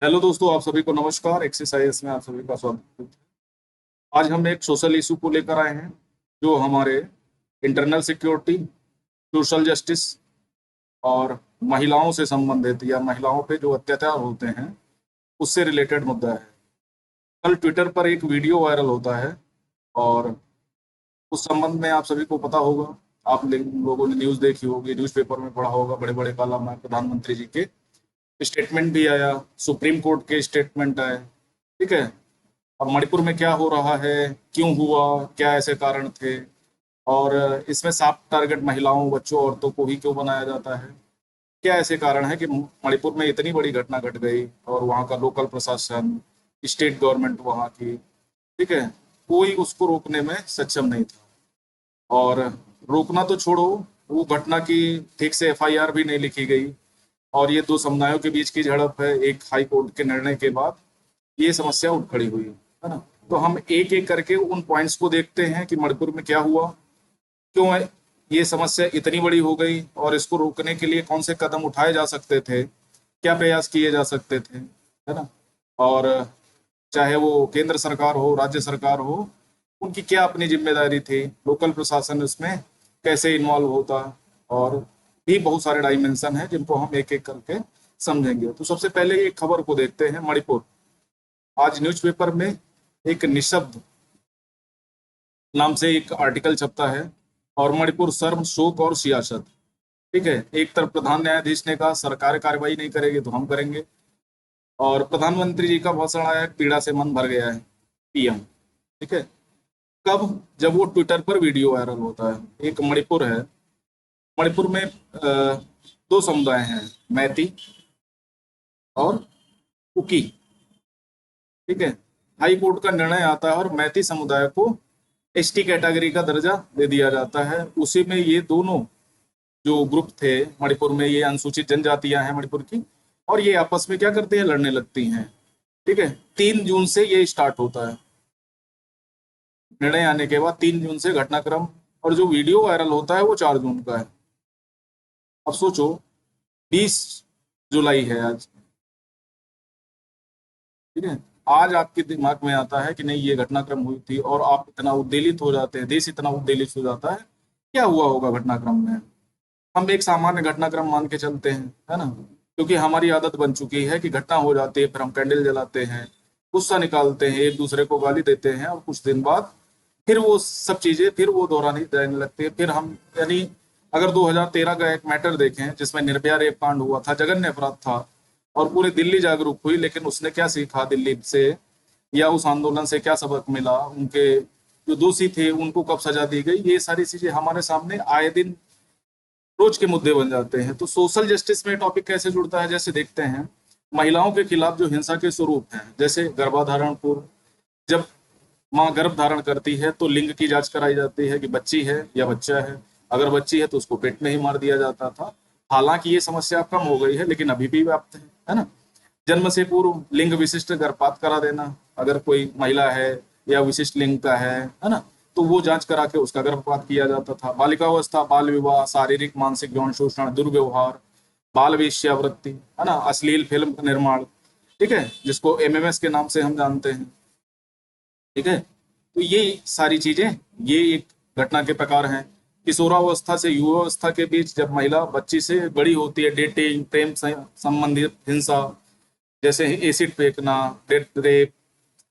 Hello दोस्तों, आप सभी को नमस्कार। एक्सरसाइज में आप सभी का स्वागत है। आज हम एक सोशल इशू को लेकर आए हैं जो हमारे इंटरनल सिक्योरिटी, सोशल जस्टिस और महिलाओं से संबंधित या महिलाओं पे जो अत्याचार होते हैं उससे रिलेटेड मुद्दा है। कल ट्विटर पर एक वीडियो वायरल होता है और उस संबंध में आप सभी को पता होगा। आप लोगों ने न्यूज़ देखी होगी, न्यूज़पेपर में पढ़ा होगा, बड़े बड़े कॉलम में प्रधानमंत्री जी के स्टेटमेंट भी आया, सुप्रीम कोर्ट के स्टेटमेंट आए। ठीक है। अब मणिपुर में क्या हो रहा है, क्यों हुआ, क्या ऐसे कारण थे, और इसमें साफ टारगेट महिलाओं, बच्चों, औरतों को ही क्यों बनाया जाता है। क्या ऐसे कारण है कि मणिपुर में इतनी बड़ी घटना घट गई और वहाँ का लोकल प्रशासन, स्टेट गवर्नमेंट वहाँ की, ठीक है, कोई उसको रोकने में सक्षम नहीं था। और रोकना तो छोड़ो, वो घटना की ठीक से एफआईआर भी नहीं लिखी गई। और ये दो समुदायों के बीच की झड़प है, एक हाई कोर्ट के निर्णय के बाद ये समस्या उठ खड़ी हुई है ना। तो हम एक एक करके उन पॉइंट्स को देखते हैं कि मणिपुर में क्या हुआ, क्यों है ये समस्या इतनी बड़ी हो गई, और इसको रोकने के लिए कौन से कदम उठाए जा सकते थे, क्या प्रयास किए जा सकते थे, है ना। और चाहे वो केंद्र सरकार हो, राज्य सरकार हो, उनकी क्या अपनी जिम्मेदारी थी, लोकल प्रशासन इसमें कैसे इन्वॉल्व होता, और भी बहुत सारे डायमेंशन हैं जिनको हम एक एक करके समझेंगे। तो सबसे पहले एक खबर को देखते हैं। मणिपुर, आज न्यूज़पेपर में एक निशब्द नाम से एक आर्टिकल छपता है, और मणिपुर शर्म, शोक और सियासत। ठीक है। एक तरफ प्रधान न्यायाधीश ने कहा सरकार कार्रवाई नहीं करेगी तो हम करेंगे, और प्रधानमंत्री जी का भाषण आया, पीड़ा से मन भर गया है, पीएम। ठीक है। कब? जब वो ट्विटर पर वीडियो वायरल होता है। एक मणिपुर है, मणिपुर में दो समुदाय हैं, मैती और कुकी। ठीक है। हाई कोर्ट का निर्णय आता है और मैती समुदाय को एसटी कैटेगरी का दर्जा दे दिया जाता है। उसी में ये दोनों जो ग्रुप थे मणिपुर में, ये अनुसूचित जनजातियां हैं मणिपुर की, और ये आपस में क्या करती हैं, लड़ने लगती हैं। ठीक है। 3 जून से ये स्टार्ट होता है, निर्णय आने के बाद 3 जून से घटनाक्रम। और जो वीडियो वायरल होता है वो 4 जून का है। अब सोचो, 20 जुलाई है आज। ठीक है। आज आपके दिमाग में आता है कि नहीं ये घटनाक्रम हुई थी, और आप इतना उद्वेलित हो जाते हैं, देश इतना उद्वेलित हो जाता है, क्या हुआ होगा घटनाक्रम में। हम एक सामान्य घटनाक्रम मान के चलते हैं, है ना, क्योंकि हमारी आदत बन चुकी है कि घटना हो जाती है फिर हम कैंडल जलाते हैं, गुस्सा निकालते हैं, एक दूसरे को गाली देते हैं, और कुछ दिन बाद फिर वो सब चीजें फिर वो दोहरानी रहने लगती है। फिर हम, यानी अगर 2013 का एक मैटर देखें जिसमें निर्भया रेप कांड हुआ था, जघन्य अपराध था, और पूरी दिल्ली जागरूक हुई, लेकिन उसने क्या सीखा दिल्ली से, या उस आंदोलन से क्या सबक मिला, उनके जो दोषी थे उनको कब सजा दी गई, ये सारी चीजें हमारे सामने आए दिन रोज के मुद्दे बन जाते हैं। तो सोशल जस्टिस में टॉपिक कैसे जुड़ता है, जैसे देखते हैं महिलाओं के खिलाफ जो हिंसा के स्वरूप हैं, जैसे गर्भाधारण पूर्व, जब माँ गर्भ धारण करती है तो लिंग की जांच कराई जाती है कि बच्ची है या बच्चा है। अगर बच्ची है तो उसको पेट में ही मार दिया जाता था। हालांकि ये समस्या कम हो गई है, लेकिन अभी भी व्याप्त है ना। जन्म से पूर्व लिंग विशिष्ट गर्भपात करा देना, अगर कोई महिला है या विशिष्ट लिंग का है ना, तो वो जांच करा के उसका गर्भपात किया जाता था। बालिकावस्था, बाल विवाह, शारीरिक मानसिक यौन शोषण, दुर्व्यवहार, बाल वेश्यावृत्ति, है ना, अश्लील फिल्म का निर्माण, ठीक है, जिसको एमएमएस के नाम से हम जानते हैं। ठीक है। तो ये सारी चीजें, ये एक घटना के प्रकार हैं। किशोरावस्था से युवावस्था के बीच जब महिला बच्ची से बड़ी होती है, डेटिंग, प्रेम संबंधित हिंसा, जैसे एसिड फेंकना, डेथ रेप,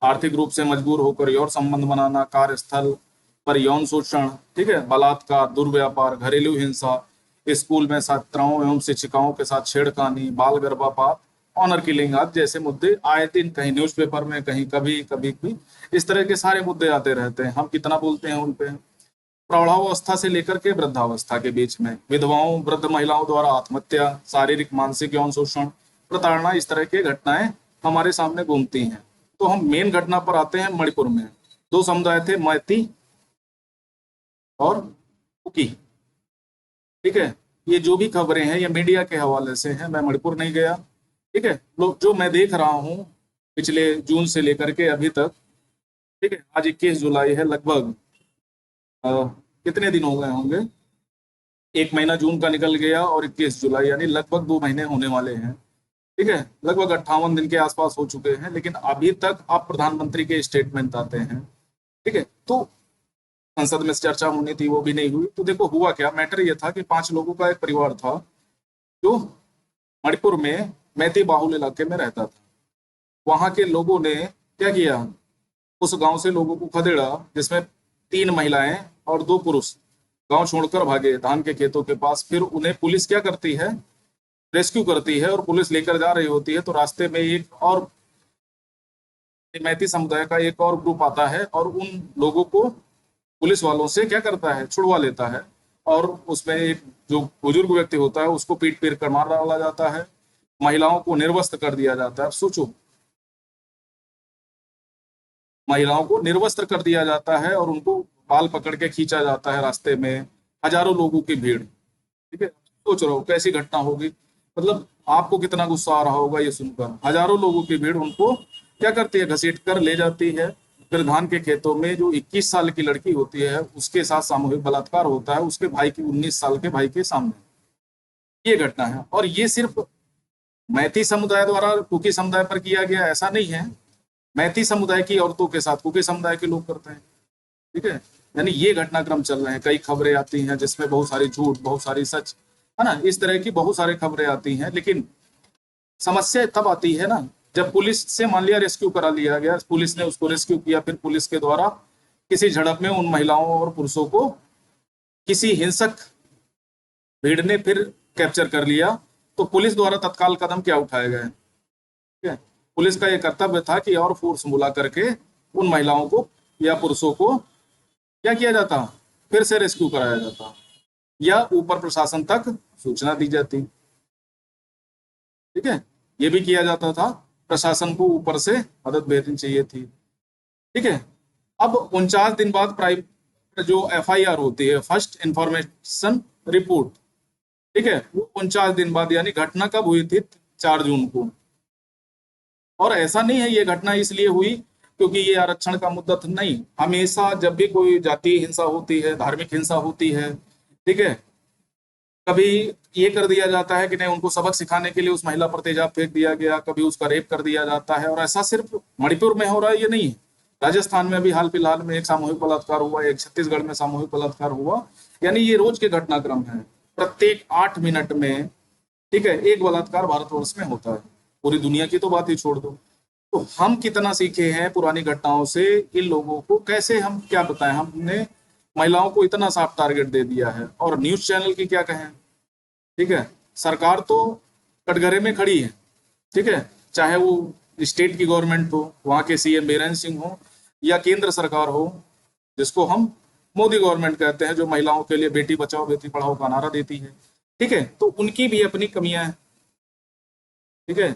आर्थिक रूप से मजबूर होकर यौन संबंध बनाना, कार्यस्थल पर यौन शोषण, ठीक है, बलात्कार, दुर्व्यापार, घरेलू हिंसा, स्कूल में छात्राओं एवं शिक्षिकाओं के साथ छेड़खानी, बाल गर्भपात, ऑनर किलिंग आदि जैसे मुद्दे आए दिन कहीं न्यूज़पेपर में, कहीं कभी कभी भी इस तरह के सारे मुद्दे आते रहते हैं। हम कितना बोलते हैं उन पे। प्रौढ़ावस्था से लेकर के वृद्धावस्था के बीच में विधवाओं, वृद्ध महिलाओं द्वारा आत्महत्या, शारीरिक मानसिक यौन शोषण, प्रताड़ना, इस तरह की घटनाएं हमारे सामने घूमती हैं। तो हम मेन घटना पर आते हैं। मणिपुर में दो समुदाय थे, मैती और कुकी। ठीक है। ये जो भी खबरें हैं ये मीडिया के हवाले से हैं, मैं मणिपुर नहीं गया। ठीक है। लोग जो मैं देख रहा हूँ पिछले जून से लेकर के अभी तक, ठीक है, आज 21 जुलाई है, लगभग अ, कितने दिन हो गए होंगे, एक महीना जून का निकल गया और 21 जुलाई, यानी लगभग 2 महीने होने वाले हैं। ठीक है, लगभग 58 दिन के आसपास हो चुके हैं, लेकिन अभी तक आप प्रधानमंत्री के स्टेटमेंट आते हैं। ठीक है, तो संसद में चर्चा होनी थी, वो भी नहीं हुई। तो देखो हुआ क्या, मैटर ये था कि 5 लोगों का एक परिवार था जो मणिपुर में मैती बाहुल इलाके में रहता था। वहां के लोगों ने क्या किया, उस गांव से लोगों को खदेड़ा, जिसमें 3 महिलाएं और 2 पुरुष गांव छोड़कर भागे धान के खेतों के पास। फिर उन्हें पुलिस क्या करती है, रेस्क्यू करती है, और पुलिस लेकर जा रही होती है तो रास्ते में एक और मैती समुदाय का एक और ग्रुप आता है और उन लोगों को पुलिस वालों से क्या करता है, छुड़वा लेता है। और उसमें एक जो बुजुर्ग व्यक्ति होता है उसको पीट पीट कर मार डाला जाता है, महिलाओं को निर्वस्त्र कर दिया जाता है। अब सोचो, महिलाओं को निर्वस्त्र कर दिया जाता है और उनको बाल पकड़ के खींचा जाता है रास्ते में, हजारों लोगों की भीड़। ठीक है, सोच रहा हूँ कैसी घटना होगी, मतलब आपको कितना गुस्सा आ रहा होगा ये सुनकर। हजारों लोगों की भीड़ उनको क्या करती है, घसीट कर ले जाती है। फिर धान के खेतों में जो 21 साल की लड़की होती है उसके साथ सामूहिक बलात्कार होता है, उसके भाई की 19 साल के भाई के सामने। ये घटना है, और ये सिर्फ मैती समुदाय द्वारा कुकी समुदाय पर किया गया ऐसा नहीं है, मैती समुदाय की औरतों के साथ कुकी समुदाय के लोग करते हैं। ठीक है, यानी ये घटनाक्रम चल रहे हैं। कई खबरें आती हैं जिसमें बहुत सारी झूठ बहुत सारी सच है ना, इस तरह की बहुत सारी खबरें आती हैं। लेकिन समस्या तब आती है ना जब पुलिस से मान लिया रेस्क्यू करा लिया गया, पुलिस ने उसको रेस्क्यू किया, फिर पुलिस के द्वारा किसी झड़प में उन महिलाओं और पुरुषों को किसी हिंसक भीड़ ने फिर कैप्चर कर लिया, तो पुलिस द्वारा तत्काल कदम क्या उठाए गए। ठीक है, पुलिस का यह कर्तव्य था कि और फोर्स बुला करके उन महिलाओं को या पुरुषों को क्या किया जाता, फिर से रेस्क्यू कराया जाता, या ऊपर प्रशासन तक सूचना दी जाती। ठीक है, ये भी किया जाता था, प्रशासन को ऊपर से मदद भेजनी चाहिए थी। ठीक है, अब 49 दिन बाद प्राइम जो एफआईआर होती है, फर्स्ट इंफॉर्मेशन रिपोर्ट, ठीक है, वो 49 दिन बाद, यानी घटना कब हुई थी, 4 जून को। और ऐसा नहीं है ये घटना इसलिए हुई क्योंकि ये आरक्षण का मुद्दा था, नहीं। हमेशा जब भी कोई जातीय हिंसा होती है, धार्मिक हिंसा होती है, ठीक है, कभी ये कर दिया जाता है कि नहीं, उनको सबक सिखाने के लिए उस महिला पर तेजाब फेंक दिया गया, कभी उसका रेप कर दिया जाता है। और ऐसा सिर्फ मणिपुर में हो रहा है ये नहीं है, राजस्थान में भी हाल फिलहाल में एक सामूहिक बलात्कार हुआ, एक छत्तीसगढ़ में सामूहिक बलात्कार हुआ। यानी ये रोज के घटनाक्रम है, प्रत्येक 8 मिनट में, ठीक है, एक बलात्कार भारतवर्ष में होता है। पूरी दुनिया की तो बात ही छोड़ दो। तो हम कितना सीखे हैं पुरानी घटनाओं से, इन लोगों को कैसे हम क्या बताएं। हमने महिलाओं को इतना साफ टारगेट दे दिया है, और न्यूज चैनल की क्या कहें। ठीक है, सरकार तो कटघरे में खड़ी है। ठीक है, चाहे वो स्टेट की गवर्नमेंट हो, वहां के सीएम बीरेन सिंह हो, या केंद्र सरकार हो जिसको हम मोदी गवर्नमेंट कहते हैं, जो महिलाओं के लिए बेटी बचाओ बेटी पढ़ाओ का नारा देती है। ठीक है, तो उनकी भी अपनी कमियां हैं। ठीक है,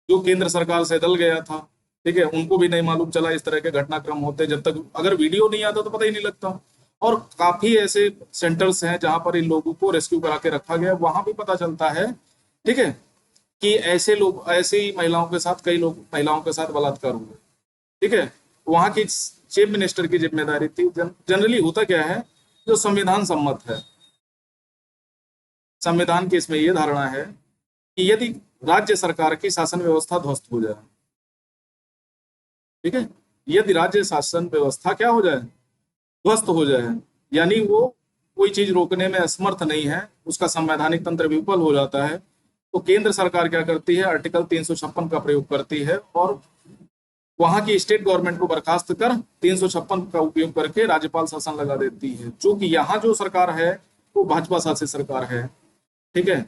जो केंद्र सरकार से दल गया था, ठीक है, उनको भी नहीं मालूम चला इस तरह के घटनाक्रम होते, जब तक अगर वीडियो नहीं आता तो पता ही नहीं लगता। और काफी ऐसे सेंटर्स हैं जहां पर इन लोगों को रेस्क्यू करा के रखा गया, वहां भी पता चलता है, ठीक है, कि ऐसे लोग, ऐसी महिलाओं के साथ, कई लोग महिलाओं के साथ बलात्कार हुए। ठीक है, वहां की चीफ मिनिस्टर की जिम्मेदारी थी। जनरली होता क्या है, जो संविधान सम्मत है, संविधान की इसमें यह धारणा है कि यदि राज्य सरकार की शासन व्यवस्था ध्वस्त हो जाए, ठीक है, यदि राज्य शासन व्यवस्था क्या हो जाए, ध्वस्त हो जाए, यानी वो कोई चीज रोकने में असमर्थ नहीं है, उसका संवैधानिक तंत्र विफल हो जाता है, तो केंद्र सरकार क्या करती है, आर्टिकल 356 का प्रयोग करती है और वहां की स्टेट गवर्नमेंट को बर्खास्त कर 356 का उपयोग करके राज्यपाल शासन लगा देती है। चूंकि यहाँ जो सरकार है वो भाजपा शासित सरकार है, ठीक है,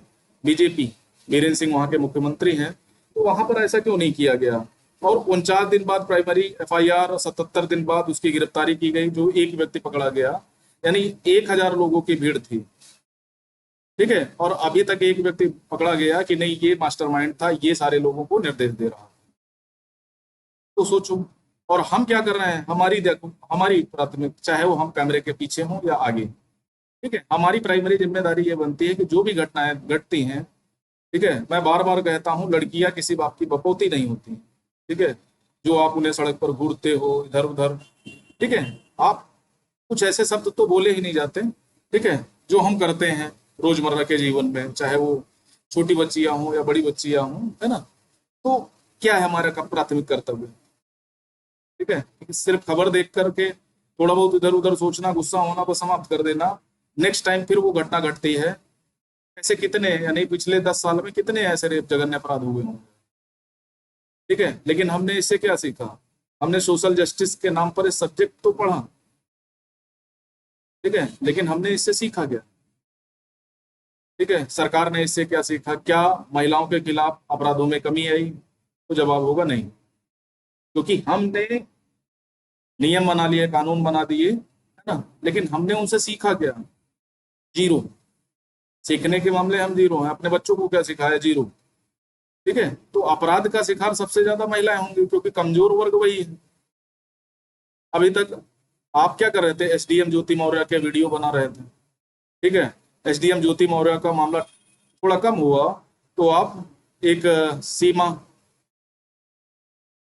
बीजेपी, बीरेन सिंह वहां के मुख्यमंत्री हैं, तो वहां पर ऐसा क्यों नहीं किया गया। और 49 दिन बाद प्राइमरी एफआईआर और 77 दिन बाद उसकी गिरफ्तारी की गई, जो एक व्यक्ति पकड़ा गया, यानी 1000 लोगों की भीड़ थी। ठीक है, और अभी तक एक व्यक्ति पकड़ा गया कि नहीं ये मास्टरमाइंड था, ये सारे लोगों को निर्देश दे रहा। तो सोचो, और हम क्या कर रहे हैं, हमारी देखो, हमारी प्राथमिक, चाहे वो हम कैमरे के पीछे हों या आगे, ठीक है, हमारी प्राइमरी जिम्मेदारी ये बनती है कि जो भी घटनाएं घटती हैं, ठीक है, मैं बार बार कहता हूं, लड़कियां किसी बाप की बपौती नहीं होती। ठीक है, जो आप उन्हें सड़क पर घूरते हो इधर उधर, ठीक है, आप कुछ ऐसे शब्द तो बोले ही नहीं जाते, ठीक है, जो हम करते हैं रोजमर्रा के जीवन में, चाहे वो छोटी बच्चियां हों या बड़ी बच्चियां हों, है ना। तो क्या है हमारा प्राथमिक कर्तव्य? ठीक है, कि सिर्फ खबर देख करके थोड़ा बहुत इधर उधर सोचना, गुस्सा होना, बस समाप्त कर देना। नेक्स्ट टाइम फिर वो घटना घटती है। ऐसे कितने, यानी पिछले 10 साल में कितने ऐसे रेप जघन्य अपराध हुए होंगे। ठीक है, लेकिन हमने इससे क्या सीखा? हमने सोशल जस्टिस के नाम पर इस सब्जेक्ट तो पढ़ा, ठीक है, लेकिन हमने इससे सीखा क्या? ठीक है, सरकार ने इससे क्या सीखा? क्या महिलाओं के खिलाफ अपराधों में कमी आई? तो जवाब होगा नहीं, क्योंकि हमने नियम बना लिए, कानून बना दिए, है ना, लेकिन हमने उनसे सीखा क्या? जीरो। सीखने के मामले हम जीरो हैं। अपने बच्चों को क्या सिखाया? जीरो। ठीक है, तो अपराध का शिकार सबसे ज्यादा महिलाएं होंगी, क्योंकि कमजोर वर्ग वही है। अभी तक आप क्या कर रहे थे? एसडीएम ज्योति मौर्य के वीडियो बना रहे थे, ठीक है। एसडीएम ज्योति मौर्य का मामला थोड़ा कम हुआ, तो आप एक सीमा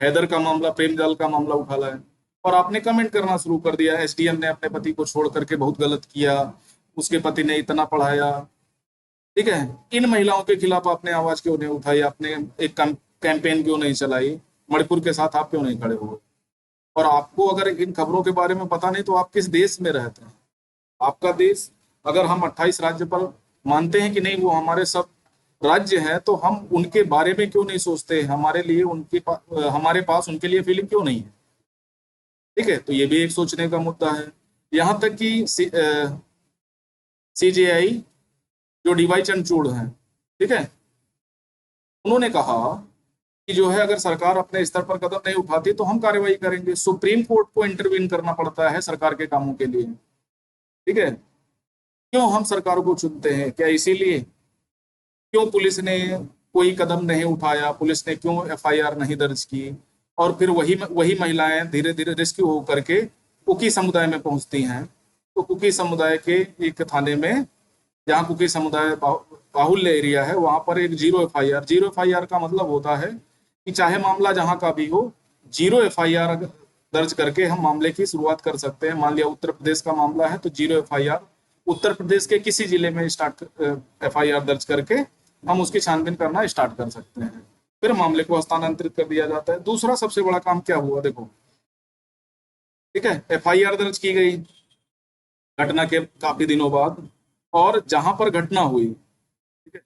हैदर का मामला, प्रेम जाल का मामला उठा लाए, और आपने कमेंट करना शुरू कर दिया, एसडीएम ने अपने पति को छोड़ करके बहुत गलत किया, उसके पति ने इतना पढ़ाया। ठीक है, इन महिलाओं के खिलाफ आपने आवाज क्यों नहीं उठाई? आपने एक कैंपेन क्यों नहीं चलाई? मणिपुर के साथ आप क्यों नहीं खड़े हुए? और आपको अगर इन खबरों के बारे में पता नहीं, तो आप किस देश में रहते हैं? आपका देश, अगर हम 28 राज्य पर मानते हैं कि नहीं वो हमारे सब राज्य हैं, तो हम उनके बारे में क्यों नहीं सोचते? हमारे लिए हमारे पास उनके लिए फीलिंग क्यों नहीं है? ठीक है, तो ये भी एक सोचने का मुद्दा है। यहाँ तक कि सीजेआई जो डीवाई चंद्रचूड़ हैं, ठीक है, उन्होंने कहा कि जो है, अगर सरकार अपने स्तर पर कदम नहीं उठाती तो हम कार्रवाई करेंगे। सुप्रीम कोर्ट को इंटरवीन करना पड़ता है सरकार के कामों के लिए। ठीक है, क्यों हम सरकार को चुनते हैं? क्या इसीलिए? क्यों पुलिस ने कोई कदम नहीं उठाया? पुलिस ने क्यों एफआईआर नहीं दर्ज की? और फिर वही वही महिलाएं धीरे धीरे रेस्क्यू हो करके कुकी समुदाय में पहुंचती हैं। तो कुकी समुदाय के एक थाने में, जहाँ कुकी समुदाय बाहुल्य एरिया है, वहां पर एक जीरो एफआईआर का मतलब होता है कि चाहे मामला जहां का भी हो, जीरो एफआईआर दर्ज करके हम मामले की शुरुआत कर सकते हैं। मान लिया उत्तर प्रदेश का मामला है, तो जीरो एफआईआर उत्तर प्रदेश के किसी जिले में स्टार्ट एफआईआर दर्ज करके हम उसकी छानबीन करना स्टार्ट कर सकते हैं। फिर मामले को हस्तांतरित कर दिया जाता है। दूसरा सबसे बड़ा काम क्या हुआ, देखो, ठीक है, एफआईआर दर्ज की गई घटना के काफी दिनों बाद, और जहां पर घटना हुई, ठीक है,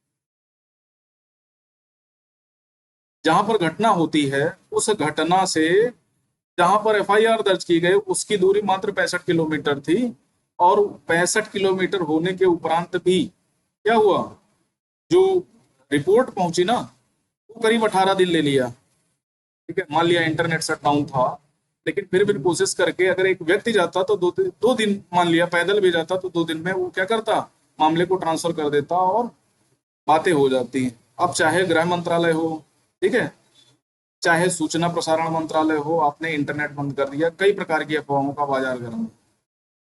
जहां पर घटना होती है, उस घटना से जहां पर एफआईआर दर्ज की गई उसकी दूरी मात्र 65 किलोमीटर थी। और 65 किलोमीटर होने के उपरांत भी क्या हुआ? जो रिपोर्ट पहुंची ना, वो करीब 18 दिन ले लिया। ठीक है, मान लिया इंटरनेट शटडाउन था, लेकिन फिर भी कोशिश करके अगर एक व्यक्ति जाता तो 2 दिन, मान लिया पैदल भी जाता तो 2 दिन में वो क्या करता, मामले को ट्रांसफर कर देता और बातें हो जाती। अब चाहे गृह मंत्रालय हो, ठीक है, चाहे सूचना प्रसारण मंत्रालय हो, आपने इंटरनेट बंद कर दिया। कई प्रकार की अफवाहों का बाजार गर्म है।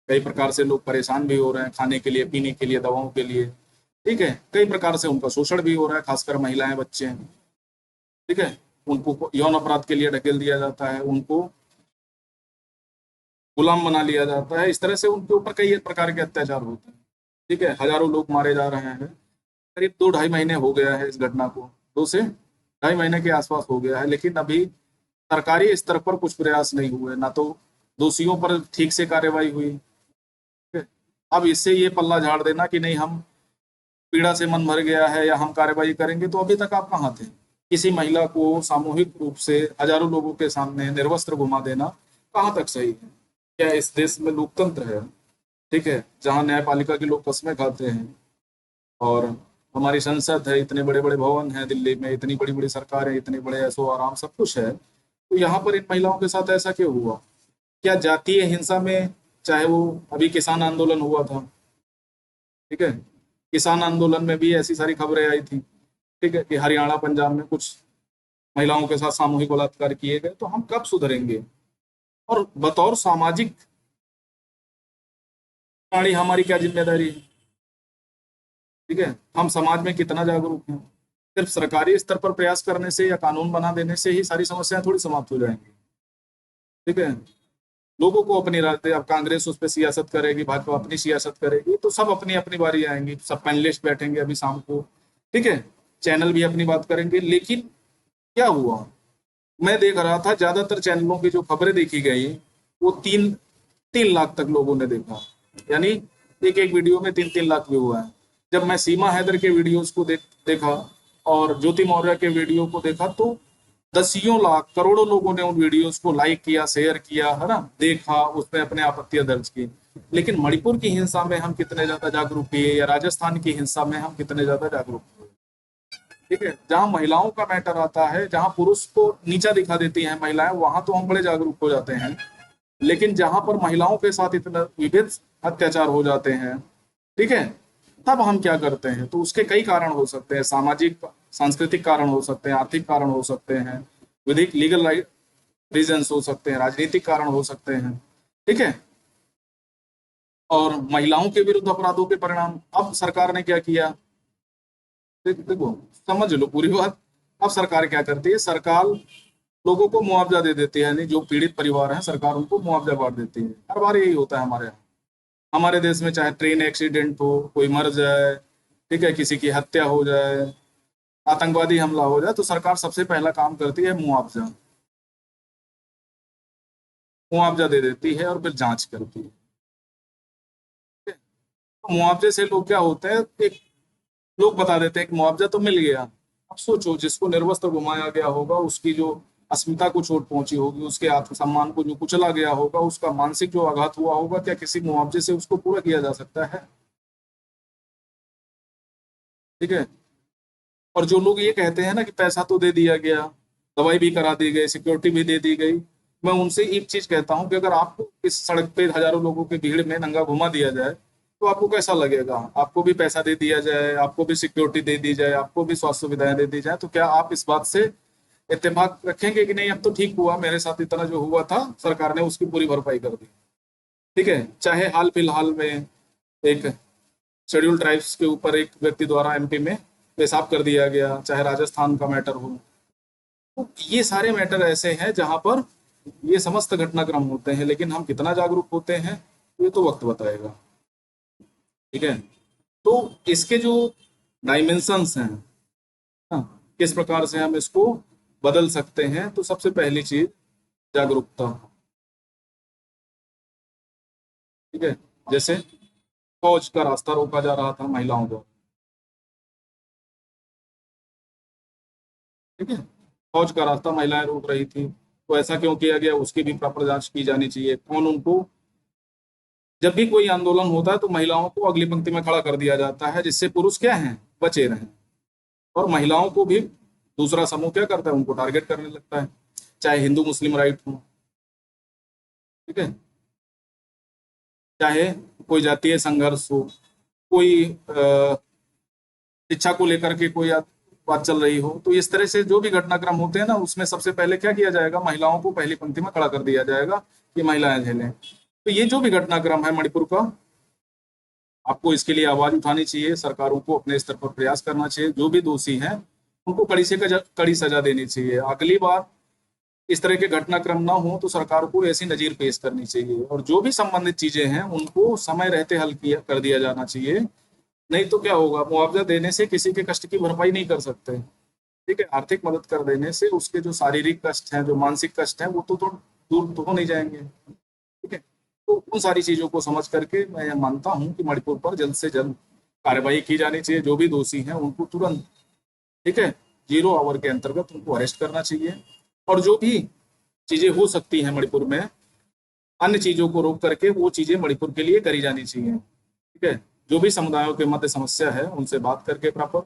कई प्रकार से लोग परेशान भी हो रहे हैं, खाने के लिए, पीने के लिए, दवाओं के लिए। ठीक है, कई प्रकार से उनका शोषण भी हो रहा है, खासकर महिलाएं, बच्चे। ठीक है, उनको यौन अपराध के लिए ढकेल दिया जाता है, उनको गुलाम बना लिया जाता है। इस तरह से उनके ऊपर कई प्रकार के अत्याचार होते हैं। ठीक है, हजारों लोग मारे जा रहे हैं। करीब 2-2.5 महीने हो गया है इस घटना को, 2 से 2.5 महीने के आसपास हो गया है, लेकिन अभी सरकारी स्तर पर कुछ प्रयास नहीं हुए, ना तो दोषियों पर ठीक से कार्रवाई हुई। ठीक है? अब इससे ये पल्ला झाड़ देना कि नहीं, हम पीड़ा से मन भर गया है या हम कार्रवाई करेंगे, तो अभी तक आप कहाँ थे? किसी महिला को सामूहिक रूप से हजारों लोगों के सामने निर्वस्त्र घुमा देना कहाँ तक सही है? क्या इस देश में लोकतंत्र है? ठीक है, जहाँ न्यायपालिका के लोग कस्में खाते हैं, और हमारी संसद है, इतने बड़े बड़े भवन हैं दिल्ली में, इतनी बड़ी बड़ी सरकार है, इतने बड़े ऐशो आराम सब कुछ है, तो यहाँ पर इन महिलाओं के साथ ऐसा क्यों हुआ? क्या जातीय हिंसा में, चाहे वो अभी किसान आंदोलन हुआ था, ठीक है, किसान आंदोलन में भी ऐसी सारी खबरें आई थी, ठीक है, कि हरियाणा पंजाब में कुछ महिलाओं के साथ सामूहिक बलात्कार किए गए। तो हम कब सुधरेंगे? और बतौर सामाजिक प्राणी हमारी क्या जिम्मेदारी है? ठीक है, हम समाज में कितना जागरूक हैं? सिर्फ सरकारी स्तर पर प्रयास करने से या कानून बना देने से ही सारी समस्याएं थोड़ी समाप्त हो जाएंगी। ठीक है, लोगों को अपनी राय दे। अब कांग्रेस उस पर सियासत करेगी, भाजपा अपनी सियासत करेगी, तो सब अपनी अपनी बारी आएंगी। सब पैनलिस्ट बैठेंगे अभी शाम को, ठीक है, चैनल भी अपनी बात करेंगे। लेकिन क्या हुआ, मैं देख रहा था ज्यादातर चैनलों की जो खबरें देखी गई वो 3 3 लाख तक लोगों ने देखा, यानी एक एक वीडियो में 3 3 लाख व्यू है। जब मैं सीमा हैदर के वीडियोस को देखा और ज्योति मौर्य के वीडियो को देखा तो दसियों लाख करोड़ों लोगों ने उन वीडियोस को लाइक किया, शेयर किया, है ना, देखा, उसमें अपने आपत्तियां दर्ज की। लेकिन मणिपुर की हिंसा में हम कितने ज्यादा जागरूक हुए या राजस्थान की हिंसा में हम कितने ज्यादा जागरूक हुए? ठीक है, जहां महिलाओं का मैटर आता है, जहां पुरुष को नीचा दिखा देती हैं महिलाएं, वहां तो हम बड़े जागरूक हो जाते हैं। लेकिन जहां पर महिलाओं के साथ इतना विभिन्न अत्याचार हो जाते हैं, ठीक है, तब हम क्या करते हैं? तो उसके कई कारण हो सकते हैं, सामाजिक सांस्कृतिक कारण हो सकते हैं, आर्थिक कारण हो सकते हैं, विधिक लीगल रीजंस हो सकते हैं, राजनीतिक कारण हो सकते हैं। ठीक है, और महिलाओं के विरुद्ध अपराधों के परिणाम। अब सरकार ने क्या किया, देखो, समझ लो पूरी बात। अब सरकार क्या करती है, सरकार लोगों को मुआवजा दे देती है, यानी जो पीड़ित परिवार है सरकार उनको मुआवजा बांट देती है। हर बार यही होता है हमारे यहाँ, हमारे देश में, चाहे ट्रेन एक्सीडेंट हो, कोई मर जाए, ठीक है, किसी की हत्या हो जाए, आतंकवादी हमला हो जाए, तो सरकार सबसे पहला काम करती है मुआवजा, मुआवजा दे देती है और फिर जांच करती है। तो मुआवजे से लोग क्या होते हैं, एक लोग बता देते हैं कि मुआवजा तो मिल गया। अब सोचो, जिसको निर्वस्त्र घुमाया गया होगा, उसकी जो अस्मिता को चोट पहुंची होगी, उसके आत्मसम्मान को जो कुचला गया होगा, उसका मानसिक जो आघात हुआ होगा, क्या किसी मुआवजे से उसको पूरा किया जा सकता है? ठीक है, और जो लोग ये कहते हैं ना कि पैसा तो दे दिया गया, दवाई भी करा दी गई, सिक्योरिटी भी दे दी गई, मैं उनसे एक चीज कहता हूँ कि अगर आपको इस सड़क पे हजारों लोगों की भीड़ में नंगा घुमा दिया जाए तो आपको कैसा लगेगा? आपको भी पैसा दे दिया जाए, आपको भी सिक्योरिटी दे दी जाए, आपको भी स्वास्थ्य सुविधाएं दे दी जाए, तो क्या आप इस बात से इत्तेफाक रखेंगे कि नहीं, अब तो ठीक हुआ, मेरे साथ इतना जो हुआ था सरकार ने उसकी पूरी भरपाई कर दी? ठीक है, चाहे हाल फिलहाल में एक शेड्यूल ट्राइब्स के ऊपर एक व्यक्ति द्वारा एमपी में पेशाब कर दिया गया, चाहे राजस्थान का मैटर हो, तो ये सारे मैटर ऐसे हैं जहां पर ये समस्त घटनाक्रम होते हैं, लेकिन हम कितना जागरूक होते हैं ये तो वक्त बताएगा। ठीक है, तो इसके जो डायमेंशंस हैं, हाँ, किस प्रकार से हम इसको बदल सकते हैं, तो सबसे पहली चीज जागरूकता। ठीक है, जैसे फौज का रास्ता रोका जा रहा था महिलाओं को, ठीक है, फौज का रास्ता महिलाएं रोक रही थी, तो ऐसा क्यों किया गया, उसकी भी प्रॉपर जांच की जानी चाहिए। कौन उनको, जब भी कोई आंदोलन होता है तो महिलाओं को अगली पंक्ति में खड़ा कर दिया जाता है, जिससे पुरुष क्या हैं, बचे रहें, और महिलाओं को भी दूसरा समूह क्या करता है, उनको टारगेट करने लगता है, चाहे हिंदू मुस्लिम राइट हो, ठीक है, चाहे कोई जातीय संघर्ष हो, कोई शिक्षा को लेकर के कोई बात चल रही हो, तो इस तरह से जो भी घटनाक्रम होते हैं ना, उसमें सबसे पहले क्या किया जाएगा, महिलाओं को पहली पंक्ति में खड़ा कर दिया जाएगा कि महिलाएं झेलें। तो ये जो भी घटनाक्रम है मणिपुर का, आपको इसके लिए आवाज उठानी चाहिए, सरकारों को अपने स्तर पर प्रयास करना चाहिए, जो भी दोषी हैं उनको कड़ी सजा देनी चाहिए। अगली बार इस तरह के घटनाक्रम ना हो तो सरकार को ऐसी नजीर पेश करनी चाहिए, और जो भी संबंधित चीजें हैं उनको समय रहते हल किया कर दिया जाना चाहिए। नहीं तो क्या होगा, मुआवजा देने से किसी के कष्ट की भरपाई नहीं कर सकते। ठीक है, आर्थिक मदद कर देने से उसके जो शारीरिक कष्ट हैं, जो मानसिक कष्ट हैं, वो तो दूर तो हो नहीं जाएंगे। ठीक है, तो उन सारी चीजों को समझ करके मैं ये मानता हूँ कि मणिपुर पर जल्द से जल्द कार्रवाई की जानी चाहिए, जो भी दोषी हैं उनको तुरंत, ठीक है, 0 आवर के अंतर्गत उनको अरेस्ट करना चाहिए। और जो भी चीजें हो सकती हैं मणिपुर में, अन्य चीजों को रोक करके वो चीजें मणिपुर के लिए करी जानी चाहिए। ठीक है, जो भी समुदायों के मध्य समस्या है उनसे बात करके प्रॉपर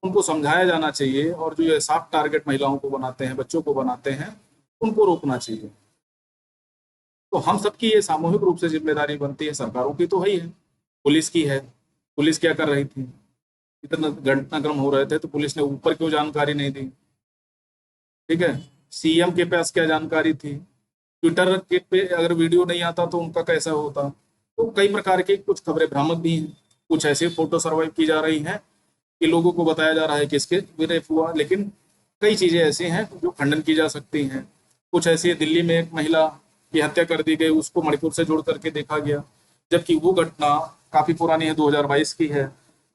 उनको समझाया जाना चाहिए, और जो ये सॉफ्ट टारगेट महिलाओं को बनाते हैं, बच्चों को बनाते हैं, उनको रोकना चाहिए। तो हम सबकी ये सामूहिक रूप से जिम्मेदारी बनती है, सरकारों की तो है ही है, पुलिस की है। पुलिस क्या कर रही थी, इतना घटनाक्रम हो रहे थे तो पुलिस ने ऊपर क्यों जानकारी नहीं दी? ठीक है, सीएम के पास क्या जानकारी थी, ट्विटर के पे अगर वीडियो नहीं आता तो उनका कैसा होता? तो कई प्रकार की कुछ खबरें भ्रामक भी हैं, कुछ ऐसे फोटो सर्वाइव की जा रही हैं कि लोगों को बताया जा रहा है कि इसके रेप हुआ, लेकिन कई चीजें ऐसी हैं जो खंडन की जा सकती हैं। कुछ ऐसी है, दिल्ली में एक महिला की हत्या कर दी गई, उसको मणिपुर से जोड़ करके देखा गया, जबकि वो घटना काफी पुरानी है, 2022 की है।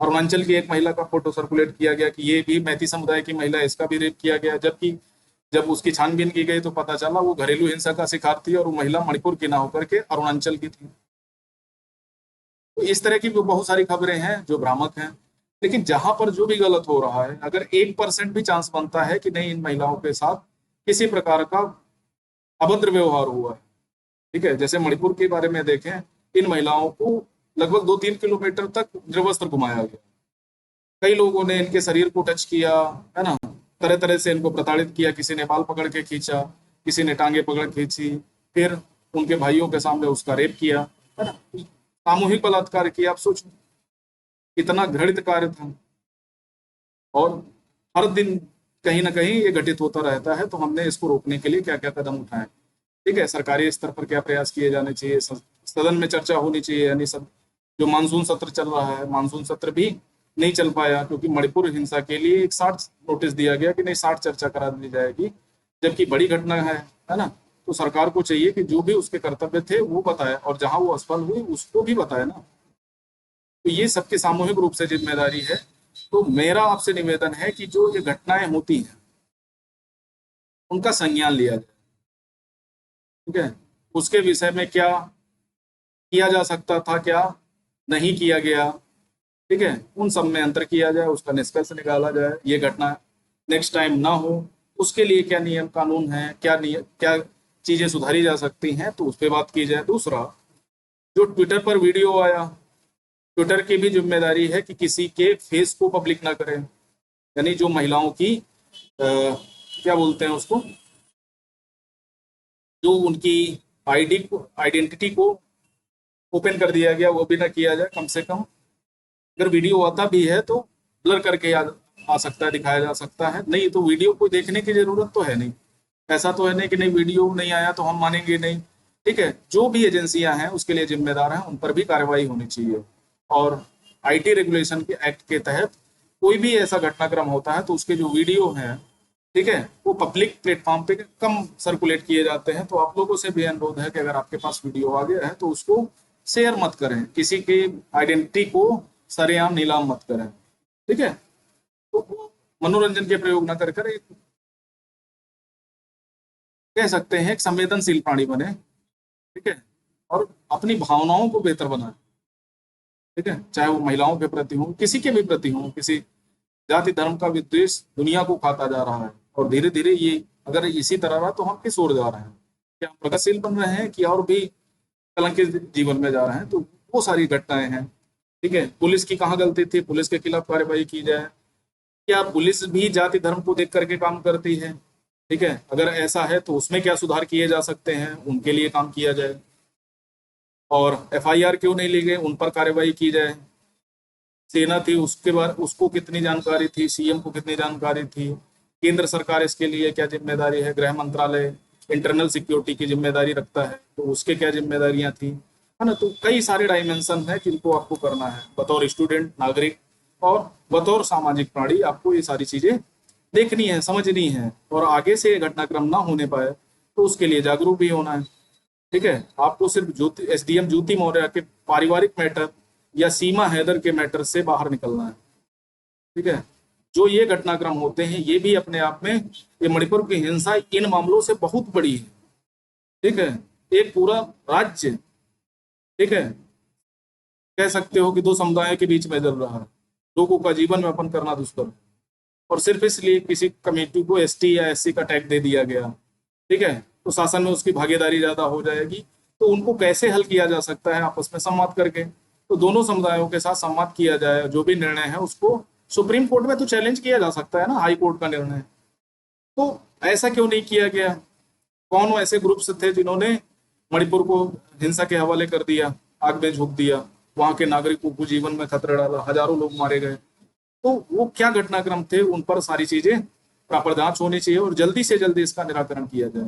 अरुणाचल की एक महिला का फोटो सर्कुलेट किया गया कि ये भी मैती समुदाय की महिला है, इसका भी रेप किया गया, जबकि जब उसकी छानबीन की गई तो पता चला वो घरेलू हिंसा का शिकार थी और वो महिला मणिपुर की ना होकर के अरुणाचल की थी। तो इस तरह की भी बहुत सारी खबरें हैं जो भ्रामक हैं। लेकिन जहां पर जो भी गलत हो रहा है, अगर 1% भी चांस बनता है कि नहीं इन महिलाओं के साथ किसी प्रकार का अभद्र व्यवहार हुआ है, ठीक है, जैसे मणिपुर के बारे में देखें, इन महिलाओं को लगभग 2-3 किलोमीटर तक निर्वस्त्र घुमाया गया, कई लोगों ने इनके शरीर को टच किया, है ना, तरह तरह से इनको प्रताड़ित किया, किसी ने बाल पकड़ के खींचा, किसी ने टांगे पकड़ खींची, फिर उनके भाइयों के सामने उसका रेप किया, है ना, सामूहिक बलात्कार किया। आप सोचो कितना घृणित कार्य था, और हर दिन कहीं ना कहीं ये घटित होता रहता है। तो हमने इसको रोकने के लिए क्या क्या कदम उठाए, ठीक है, सरकारी स्तर पर क्या प्रयास किए जाने चाहिए, सदन में चर्चा होनी चाहिए, यानी सब जो मानसून सत्र चल रहा है, मानसून सत्र भी नहीं चल पाया क्योंकि मणिपुर हिंसा के लिए एक 60 नोटिस दिया गया कि नहीं 60 चर्चा करा दी जाएगी, जबकि बड़ी घटना है ना। तो सरकार को चाहिए कि जो भी उसके कर्तव्य थे वो बताए, और जहां वो असफल हुई उसको भी बताए ना। तो ये सबकी सामूहिक रूप से जिम्मेदारी है। तो मेरा आपसे निवेदन है कि जो ये घटनाएं होती हैं उनका संज्ञान लिया जाए, ठीक है, उसके विषय में क्या किया जा सकता था, क्या नहीं किया गया, ठीक है, उन सब में अंतर किया जाए, उसका निष्कर्ष निकाला जाए, ये घटना नेक्स्ट टाइम ना हो, उसके लिए क्या नियम कानून है, क्या चीजें सुधारी जा सकती हैं, तो उस पर बात की जाए। दूसरा, जो ट्विटर पर वीडियो आया, ट्विटर की भी जिम्मेदारी है कि किसी के फेस को पब्लिक ना करें, यानी जो महिलाओं की क्या बोलते हैं उसको, जो उनकी आइडेंटिटी को ओपन कर दिया गया, वो भी ना किया जाए। कम से कम अगर वीडियो आता भी है तो ब्लर करके आ सकता है, दिखाया जा सकता है, नहीं तो वीडियो को देखने की जरूरत तो है नहीं। ऐसा तो है नहीं कि नहीं वीडियो नहीं आया तो हम मानेंगे नहीं, ठीक है, जो भी एजेंसियां हैं उसके लिए जिम्मेदार हैं, उन पर भी कार्रवाई होनी चाहिए। और आईटी रेगुलेशन के एक्ट के तहत कोई भी ऐसा घटनाक्रम होता है तो उसके जो वीडियो हैं, ठीक है, वो पब्लिक प्लेटफॉर्म पे कम सर्कुलेट किए जाते हैं। तो आप लोगों से भी अनुरोध है कि अगर आपके पास वीडियो आ गया है तो उसको शेयर मत करें, किसी के आइडेंटिटी को सरेआम नीलाम मत करें, ठीक है। तो मनोरंजन के प्रयोग न कर एक कह सकते हैं एक संवेदनशील प्राणी बने, ठीक है, और अपनी भावनाओं को बेहतर बनाए, ठीक है, चाहे वो महिलाओं के प्रति हो, किसी के भी प्रति हो, किसी जाति धर्म का विद्वेष दुनिया को खाता जा रहा है, और धीरे धीरे ये अगर इसी तरह रहा तो हम किस ओर जा रहे हैं, क्या हम प्रगतिशील बन रहे हैं कि और भी कलंकित जीवन में जा रहे हैं। तो वो सारी घटनाएं हैं, ठीक है। पुलिस की कहाँ गलती थी, पुलिस के खिलाफ कार्रवाई की जाए, क्या पुलिस भी जाति धर्म को देख करके काम करती है, ठीक है, अगर ऐसा है तो उसमें क्या सुधार किए जा सकते हैं, उनके लिए काम किया जाए। और एफआईआर क्यों नहीं ली गई, उन पर कार्रवाई की जाए। सेना थी, उसके बाद उसको कितनी जानकारी थी, सीएम को कितनी जानकारी थी, केंद्र सरकार इसके लिए क्या जिम्मेदारी है, गृह मंत्रालय इंटरनल सिक्योरिटी की जिम्मेदारी रखता है तो उसके क्या जिम्मेदारियां थी, है ना। तो कई सारे डायमेंशन है जिनको आपको करना है बतौर स्टूडेंट, नागरिक, और बतौर सामाजिक प्राणी। आपको ये सारी चीजें देखनी है, समझनी है, और आगे से घटनाक्रम ना होने पाए तो उसके लिए जागरूक भी होना है, ठीक है। आपको सिर्फ ज्योति एसडीएम ज्योति मौर्य के पारिवारिक मैटर या सीमा हैदर के मैटर से बाहर निकलना है, ठीक है। जो ये घटनाक्रम होते हैं ये भी अपने आप में, ये मणिपुर की हिंसा इन मामलों से बहुत बड़ी है, ठीक है। एक पूरा राज्य, ठीक है, कह सकते हो कि दो समुदायों के बीच में चल रहा है, लोगों का जीवन यापन करना दुष्कर है, और सिर्फ इसलिए किसी कमेटी को एसटी या एससी का टैग दे दिया गया, ठीक है, तो शासन में उसकी भागीदारी ज्यादा हो जाएगी। तो उनको कैसे हल किया जा सकता है, आपस में संवाद करके, तो दोनों समुदायों के साथ संवाद किया जाए, जो भी निर्णय है उसको सुप्रीम कोर्ट में तो चैलेंज किया जा सकता है ना, हाई कोर्ट का निर्णय। तो ऐसा क्यों नहीं किया गया, कौन ऐसे ग्रुप्स थे जिन्होंने मणिपुर को हिंसा के हवाले कर दिया, आग में झोंक दिया, वहां के नागरिकों को जीवन में खतरा डाला, हजारों लोग मारे गए। तो वो क्या घटनाक्रम थे, उन पर सारी चीजें प्रॉपर जांच होनी चाहिए और जल्दी से जल्दी इसका निराकरण किया जाए,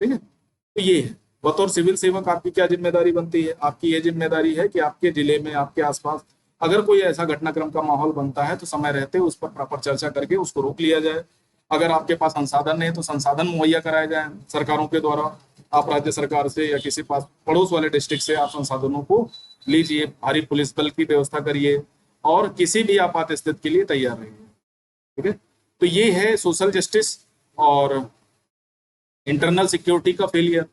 ठीक है। तो ये है, बतौर सिविल सेवक आपकी क्या जिम्मेदारी बनती है, आपकी ये जिम्मेदारी है कि आपके जिले में, आपके आसपास अगर कोई ऐसा घटनाक्रम का माहौल बनता है तो समय रहते उस पर प्रॉपर चर्चा करके उसको रोक लिया जाए। अगर आपके पास संसाधन नहीं तो संसाधन मुहैया कराए जाए सरकारों के द्वारा, आप राज्य सरकार से या किसी पास पड़ोस वाले डिस्ट्रिक्ट से आप संसाधनों को लीजिए, भारी पुलिस बल की व्यवस्था करिए, और किसी भी आपात स्थिति के लिए तैयार रहिए। ठीक है, तो ये है सोशल जस्टिस और इंटरनल सिक्योरिटी का फेलियर।